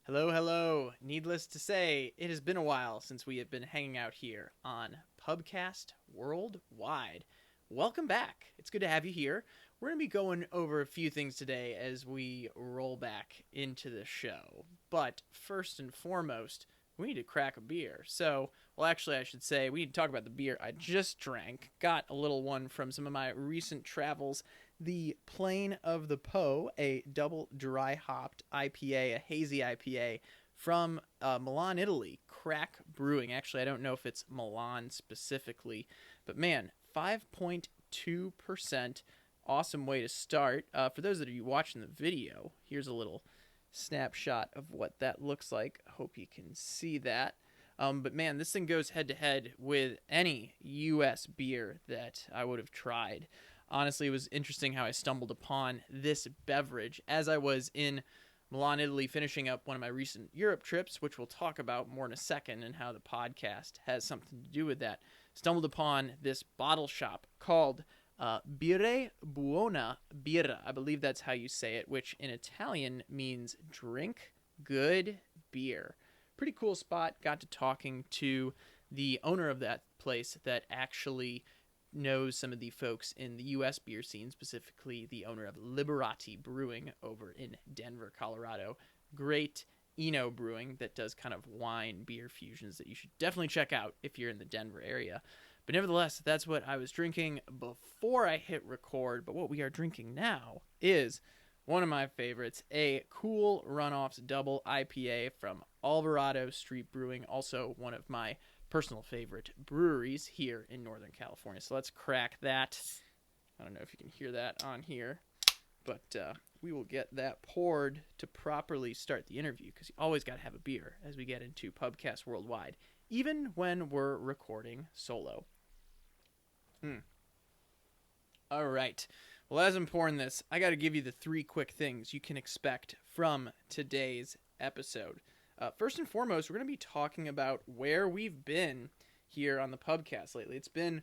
Hello, hello. Needless to say, it has been a while since we have been hanging out here on Pubcast Worldwide. Welcome back. It's good to have you here. We're going to be going over a few things today as we roll back into the show. But first and foremost, we need to crack a beer. Actually, I should say, we need to talk about the beer I just drank. Got a little one from some of my recent travels, the Plain of the Po, a double dry hopped IPA, a hazy IPA from Milan, Italy. Crack Brewing. Actually, I don't know if it's Milan specifically, but man, 5.2%. Awesome way to start. For those that are watching the video, here's a little snapshot of what that looks like. Hope you can see that. But man, this thing goes head to head with any U.S. beer that I would have tried. Honestly, it was interesting how I stumbled upon this beverage as I was in Milan, Italy, finishing up one of my recent Europe trips, which we'll talk about more in a second and how the podcast has something to do with that. Stumbled upon this bottle shop called Birre Buona Birra. I believe that's how you say it, which in Italian means drink good beer. Pretty cool spot. Got to talking to the owner of that place that actually knows some of the folks in the U.S. beer scene, specifically the owner of Liberati Brewing over in Denver, Colorado. Great Eno Brewing that does kind of wine beer fusions that you should definitely check out if you're in the Denver area. But nevertheless, that's what I was drinking before I hit record. But what we are drinking now is one of my favorites, a Cool Runoffs Double IPA from Alvarado Street Brewing, also one of my personal favorite breweries here in Northern California. So let's crack that. I don't know if you can hear that on here, but we will get that poured to properly start the interview, because you always got to have a beer as we get into Pubcast Worldwide, even when we're recording solo. All right. Well, as I'm pouring this, I got to give you the 3 quick things you can expect from today's episode. First and foremost, we're going to be talking about where we've been here on the Pubcast lately. It's been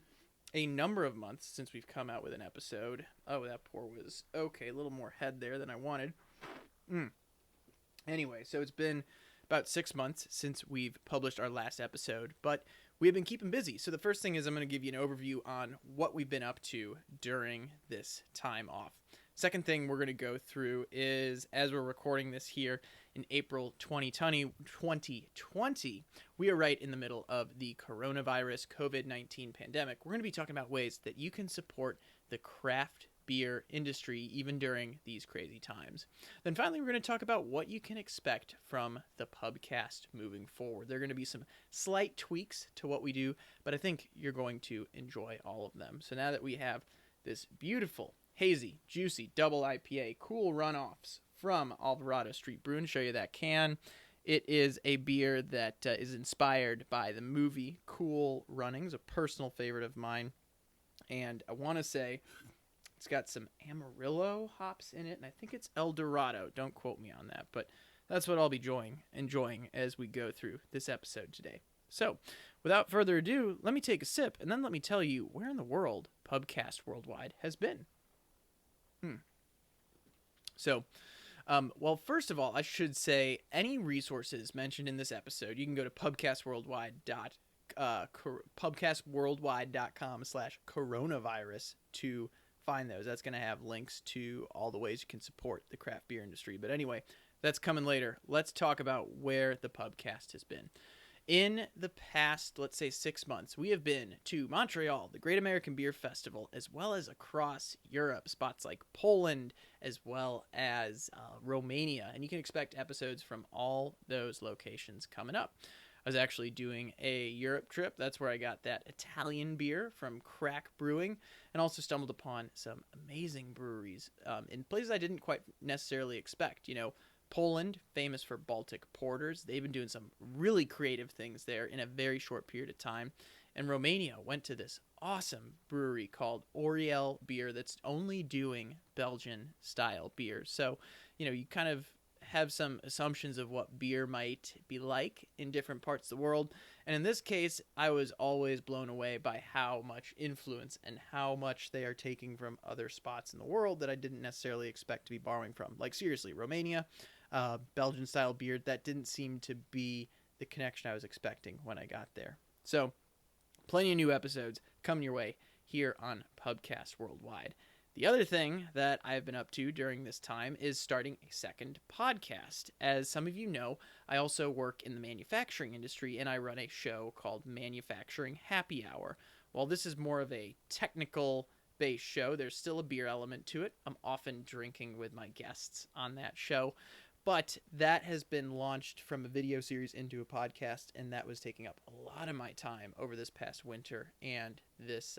a number of months since we've come out with an episode. Oh, that pour was okay. A little more head there than I wanted. Anyway, so it's been about 6 months since we've published our last episode, but we've been keeping busy. So the first thing is I'm going to give you an overview on what we've been up to during this time off. Second thing we're going to go through is, as we're recording this here in April 2020, we are right in the middle of the coronavirus COVID-19 pandemic. We're going to be talking about ways that you can support the craft beer industry even during these crazy times. Then finally, we're going to talk about what you can expect from the Pubcast moving forward. There are going to be some slight tweaks to what we do, but I think you're going to enjoy all of them. So now that we have this beautiful, hazy, juicy double IPA, Cool Runoffs from Alvarado Street Brewing, show you that can. It is a beer that is inspired by the movie Cool Runnings, a personal favorite of mine. And I want to say it's got some Amarillo hops in it, and I think it's El Dorado. Don't quote me on that, but that's what I'll be enjoying as we go through this episode today. So, without further ado, let me take a sip, and then let me tell you where in the world Pubcast Worldwide has been. Well, first of all, I should say any resources mentioned in this episode, you can go to pubcastworldwide.com/coronavirus to find those. That's going to have links to all the ways you can support the craft beer industry. But anyway, that's coming later. Let's talk about where the Pubcast has been. In the past, let's say 6 months, we have been to Montreal, the Great American Beer Festival, as well as across Europe, spots like Poland, as well as Romania. And you can expect episodes from all those locations coming up. I was actually doing a Europe trip. That's where I got that Italian beer from Crack Brewing, and also stumbled upon some amazing breweries in places I didn't quite necessarily expect. Poland, famous for Baltic porters. They've been doing some really creative things there in a very short period of time. And Romania went to this awesome brewery called Oriel Beer that's only doing Belgian-style beer. So, you kind of have some assumptions of what beer might be like in different parts of the world. And in this case, I was always blown away by how much influence and how much they are taking from other spots in the world that I didn't necessarily expect to be borrowing from. Like, seriously, Romania, Belgian-style beer. That didn't seem to be the connection I was expecting when I got there. So, plenty of new episodes coming your way here on Pubcast Worldwide. The other thing that I've been up to during this time is starting a second podcast. As some of you know, I also work in the manufacturing industry, and I run a show called Manufacturing Happy Hour. While this is more of a technical-based show, there's still a beer element to it. I'm often drinking with my guests on that show. But that has been launched from a video series into a podcast, and that was taking up a lot of my time over this past winter and this,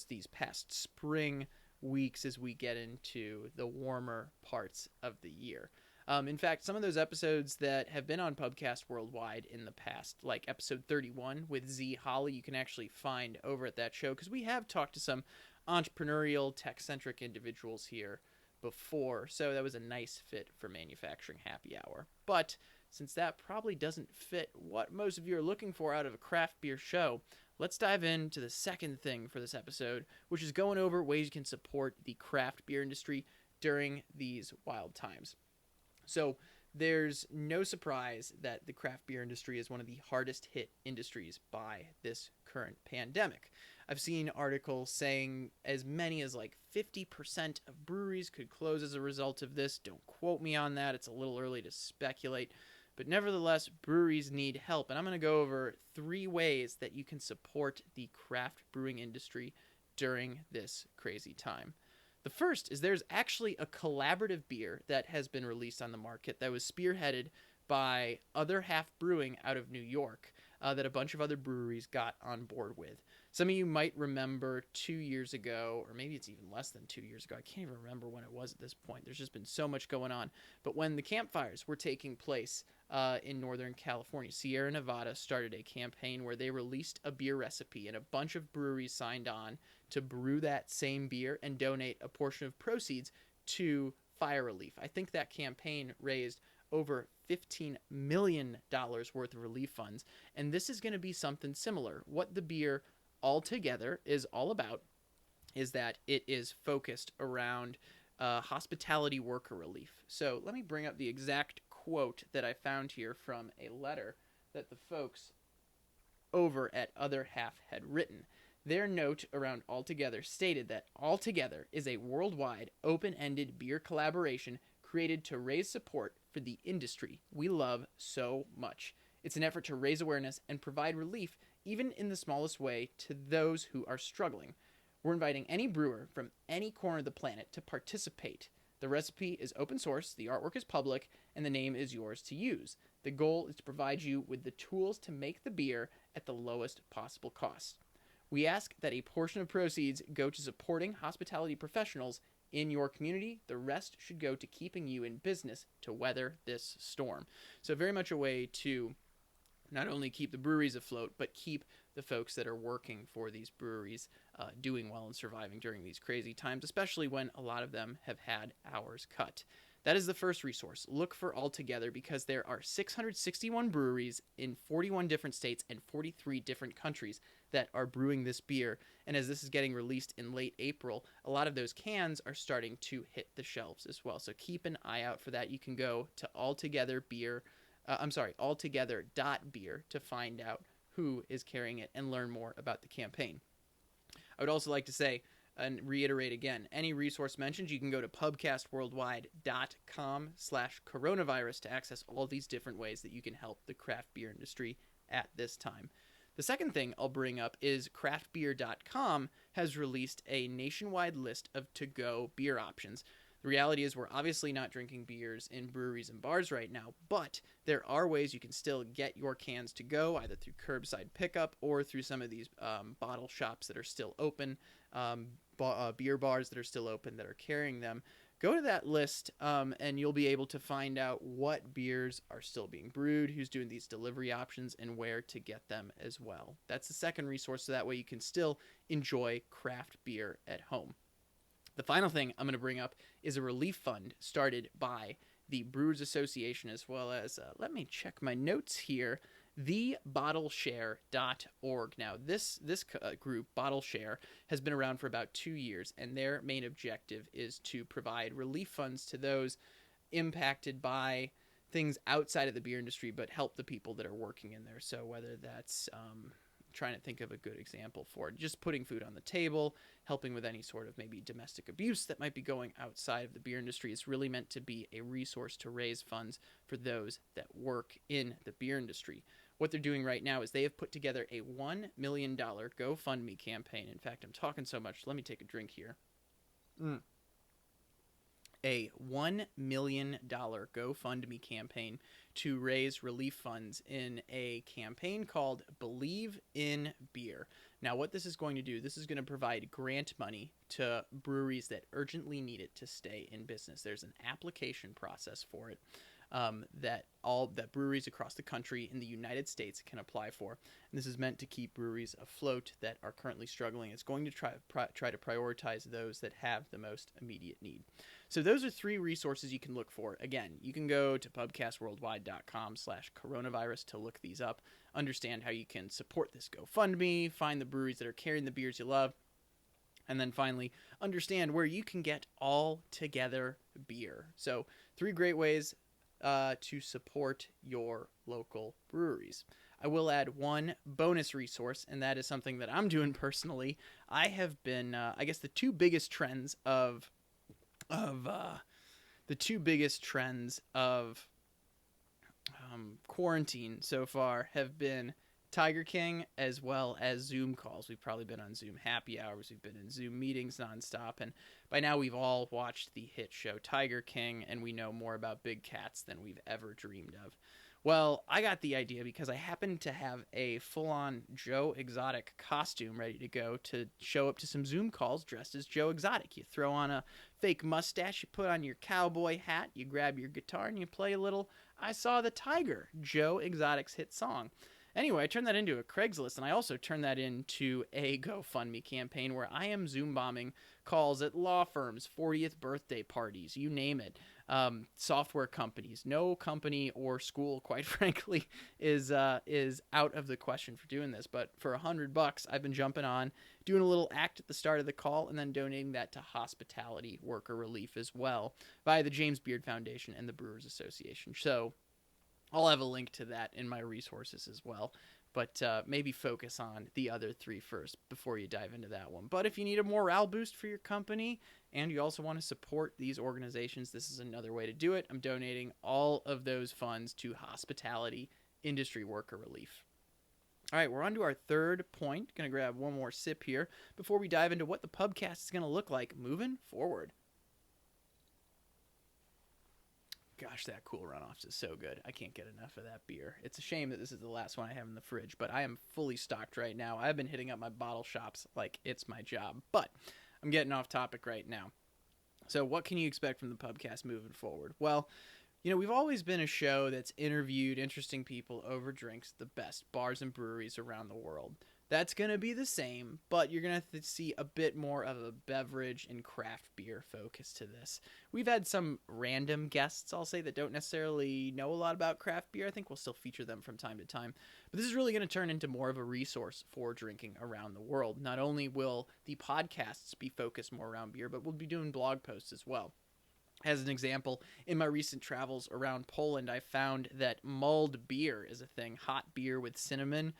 these past spring weeks as we get into the warmer parts of the year. In fact, some of those episodes that have been on Pubcast Worldwide in the past, like episode 31 with Z Holly, you can actually find over at that show, because we have talked to some entrepreneurial, tech-centric individuals here before, so that was a nice fit for Manufacturing Happy Hour. But since that probably doesn't fit what most of you are looking for out of a craft beer show, let's dive into the second thing for this episode, which is going over ways you can support the craft beer industry during these wild times. So there's no surprise that the craft beer industry is one of the hardest hit industries by this current pandemic. I've seen articles saying as many as like 50% of breweries could close as a result of this. Don't quote me on that. It's a little early to speculate. But nevertheless, breweries need help. And I'm going to go over 3 ways that you can support the craft brewing industry during this crazy time. The first is there's actually a collaborative beer that has been released on the market that was spearheaded by Other Half Brewing out of New York that a bunch of other breweries got on board with. Some of you might remember 2 years ago, or maybe it's even less than 2 years ago. I can't even remember when it was at this point. There's just been so much going on. But when the campfires were taking place in Northern California, Sierra Nevada started a campaign where they released a beer recipe, and a bunch of breweries signed on to brew that same beer and donate a portion of proceeds to fire relief. I think that campaign raised over $15 million worth of relief funds, and this is going to be something similar. What the beer altogether is all about is that it is focused around hospitality worker relief. So let me bring up the exact quote that I found here from a letter that the folks over at Other Half had written. Their note around Altogether stated that Altogether is a worldwide, open-ended beer collaboration created to raise support for the industry we love so much. It's an effort to raise awareness and provide relief, even in the smallest way, to those who are struggling. We're inviting any brewer from any corner of the planet to participate. The recipe is open source, the artwork is public, and the name is yours to use. The goal is to provide you with the tools to make the beer at the lowest possible cost. We ask that a portion of proceeds go to supporting hospitality professionals in your community. The rest should go to keeping you in business to weather this storm. So very much a way to not only keep the breweries afloat, but keep the folks that are working for these breweries doing well and surviving during these crazy times, especially when a lot of them have had hours cut. That is the first resource. Look for Altogether, because there are 661 breweries in 41 different states and 43 different countries that are brewing this beer. And as this is getting released in late April, a lot of those cans are starting to hit the shelves as well. So keep an eye out for that. You can go to altogether.beer to find out who is carrying it and learn more about the campaign. I would also like to say and reiterate again, any resource mentioned, you can go to pubcastworldwide.com/coronavirus to access all these different ways that you can help the craft beer industry at this time. The second thing I'll bring up is craftbeer.com has released a nationwide list of to-go beer options. The reality is we're obviously not drinking beers in breweries and bars right now, but there are ways you can still get your cans to go, either through curbside pickup or through some of these bottle shops that are still open, beer bars that are still open that are carrying them. Go to that list and you'll be able to find out what beers are still being brewed, who's doing these delivery options, and where to get them as well. That's the second resource, so that way you can still enjoy craft beer at home. The final thing I'm going to bring up is a relief fund started by the Brewers Association, as well as, let me check my notes here, thebottleshare.org. Now, this group, BottleShare, has been around for about 2 years, and their main objective is to provide relief funds to those impacted by things outside of the beer industry, but help the people that are working in there. So whether that's trying to think of a good example for it, just putting food on the table, helping with any sort of maybe domestic abuse that might be going outside of the beer industry. It's really meant to be a resource to raise funds for those that work in the beer industry. What they're doing right now is they have put together a $1 million GoFundMe campaign. In fact, I'm talking so much, let me take a drink here. A $1 million GoFundMe campaign to raise relief funds in a campaign called Believe in Beer. Now, what this is going to do, this is going to provide grant money to breweries that urgently need it to stay in business. There's an application process for it that breweries across the country in the United States can apply for. And this is meant to keep breweries afloat that are currently struggling. It's going to try to prioritize those that have the most immediate need. So those are 3 resources you can look for. Again, you can go to pubcastworldwide.com/coronavirus to look these up, understand how you can support this GoFundMe, find the breweries that are carrying the beers you love, and then finally understand where you can get all together beer. So 3 great ways to support your local breweries. I will add one bonus resource, and that is something that I'm doing personally. I have been, I guess, the two biggest trends of quarantine so far have been Tiger King as well as Zoom calls. We've probably been on Zoom happy hours. We've been in Zoom meetings nonstop. And by now we've all watched the hit show Tiger King, and we know more about big cats than we've ever dreamed of. Well, I got the idea because I happened to have a full-on Joe Exotic costume ready to go to show up to some Zoom calls dressed as Joe Exotic. You throw on a fake mustache, you put on your cowboy hat, you grab your guitar, and you play a little I Saw the Tiger, Joe Exotic's hit song. Anyway, I turned that into a Craigslist, and I also turned that into a GoFundMe campaign where I am Zoom bombing calls at law firms, 40th birthday parties, you name it, software companies. No company or school, quite frankly, is out of the question for doing this. But for $100, I've been jumping on, doing a little act at the start of the call, and then donating that to hospitality worker relief as well via the James Beard Foundation and the Brewers Association. So I'll have a link to that in my resources as well, but maybe focus on the other 3 first before you dive into that one. But if you need a morale boost for your company and you also want to support these organizations, this is another way to do it. I'm donating all of those funds to hospitality industry worker relief. All right, we're on to our 3rd point. Going to grab one more sip here before we dive into what the Pubcast is going to look like moving forward. Gosh, that Cool Runoffs is so good. I can't get enough of that beer. It's a shame that this is the last one I have in the fridge, but I am fully stocked right now. I've been hitting up my bottle shops like it's my job, but I'm getting off topic right now. So what can you expect from the Pubcast moving forward? Well, we've always been a show that's interviewed interesting people over drinks at the best bars and breweries around the world. That's going to be the same, but you're going to see a bit more of a beverage and craft beer focus to this. We've had some random guests, I'll say, that don't necessarily know a lot about craft beer. I think we'll still feature them from time to time. But this is really going to turn into more of a resource for drinking around the world. Not only will the podcasts be focused more around beer, but we'll be doing blog posts as well. As an example, in my recent travels around Poland, I found that mulled beer is a thing, hot beer with cinnamon.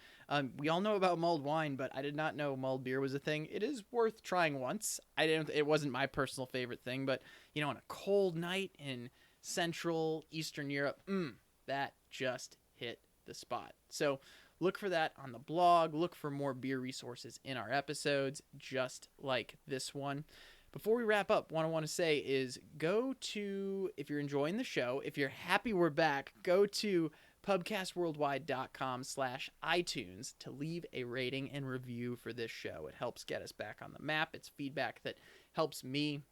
We all know about mulled wine, but I did not know mulled beer was a thing. It is worth trying once. It wasn't my personal favorite thing, but on a cold night in Central Eastern Europe, that just hit the spot. So look for that on the blog. Look for more beer resources in our episodes, just like this one. Before we wrap up, what I want to say is if you're enjoying the show, if you're happy we're back, go to pubcastworldwide.com/iTunes to leave a rating and review for this show. It helps get us back on the map. It's feedback that helps me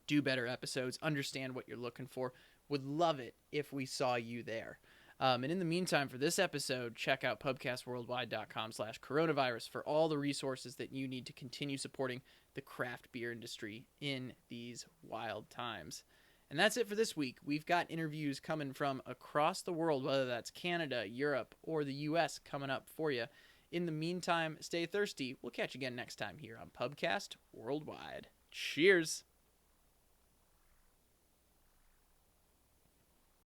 do better episodes, understand what you're looking for. Would love it if we saw you there. And in the meantime, for this episode, check out pubcastworldwide.com/coronavirus for all the resources that you need to continue supporting the craft beer industry in these wild times. And that's it for this week. We've got interviews coming from across the world, whether that's Canada, Europe, or the U.S. coming up for you. In the meantime, stay thirsty. We'll catch you again next time here on Pubcast Worldwide. Cheers!